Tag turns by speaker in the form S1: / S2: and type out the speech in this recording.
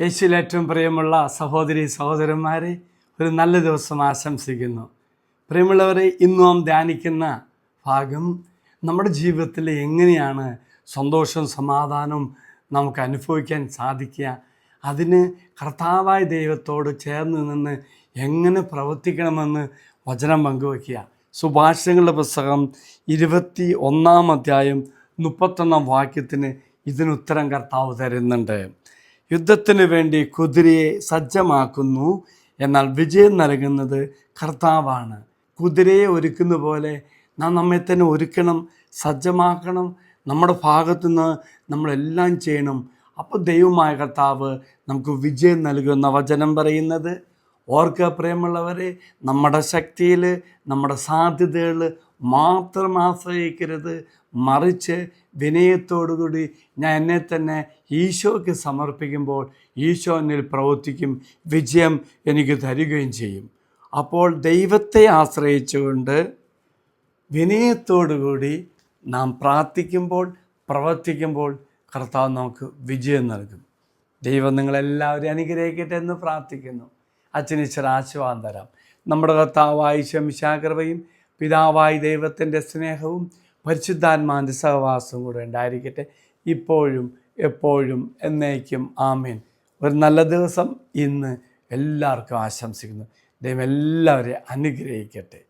S1: യേശുവിൽ ഏറ്റവും പ്രിയമുള്ള സഹോദരി സഹോദരന്മാരെ, ഒരു നല്ല ദിവസം ആശംസിക്കുന്നു. പ്രിയമുള്ളവരെ, ഇന്ന് നാം ധ്യാനിക്കുന്ന ഭാഗം നമ്മുടെ ജീവിതത്തിൽ എങ്ങനെയാണ് സന്തോഷവും സമാധാനവും നമുക്ക് അനുഭവിക്കാൻ സാധിക്കുക, അതിന് കർത്താവായ ദൈവത്തോട് ചേർന്ന് നിന്ന് എങ്ങനെ പ്രവർത്തിക്കണമെന്ന് വചനം പങ്കുവയ്ക്കുക. സുഭാഷിതങ്ങളുടെ പുസ്തകം 21 അധ്യായം 31 വാക്യത്തിന് ഇതിനുത്തരം കർത്താവ് തരുന്നുണ്ട്. യുദ്ധത്തിന് വേണ്ടി കുതിരയെ സജ്ജമാക്കുന്നു, എന്നാൽ വിജയം നൽകുന്നത് കർത്താവാണ്. കുതിരയെ ഒരുക്കുന്ന പോലെ നാം നമ്മെ തന്നെ ഒരുക്കണം, സജ്ജമാക്കണം. നമ്മുടെ ഭാഗത്തുനിന്ന് നമ്മളെല്ലാം ചെയ്യണം. അപ്പോൾ ദൈവമായ കർത്താവ് നമുക്ക് വിജയം നൽകുന്ന വചനം പറയുന്നത്. ഓർക്കുക പ്രിയമുള്ളവരെ, നമ്മുടെ ശക്തിയിൽ, നമ്മുടെ സാധ്യതകൾ മാത്രം ആശ്രയിക്കരുത്. മറിച്ച് വിനയത്തോടുകൂടി ഞാൻ എന്നെ തന്നെ ഈശോയ്ക്ക് സമർപ്പിക്കുമ്പോൾ ഈശോ എന്നിൽ പ്രവർത്തിക്കും, വിജയം എനിക്ക് തരികയും ചെയ്യും. അപ്പോൾ ദൈവത്തെ ആശ്രയിച്ചുകൊണ്ട് വിനയത്തോടുകൂടി നാം പ്രാർത്ഥിക്കുമ്പോൾ, പ്രവർത്തിക്കുമ്പോൾ കർത്താവ് നമുക്ക് വിജയം നൽകും. ദൈവം നിങ്ങളെല്ലാവരും അനുഗ്രഹിക്കട്ടെ എന്ന് പ്രാർത്ഥിക്കുന്നു. അച്ഛനീശ്വര ആശീർവാദം തരാം. നമ്മുടെ കർത്താവായ ശംശാകൃപയും പിതാവായ ദൈവത്തിൻ്റെ സ്നേഹവും പരിശുദ്ധാത്മാവിൻ്റെ സഹവാസവും കൂടെ ഉണ്ടായിരിക്കട്ടെ, ഇപ്പോഴും എപ്പോഴും എന്നേക്കും. ആമേൻ. ഒരു നല്ല ദിവസം ഇന്ന് എല്ലാവർക്കും ആശംസിക്കുന്നു. ദൈവം എല്ലാവരെയും അനുഗ്രഹിക്കട്ടെ.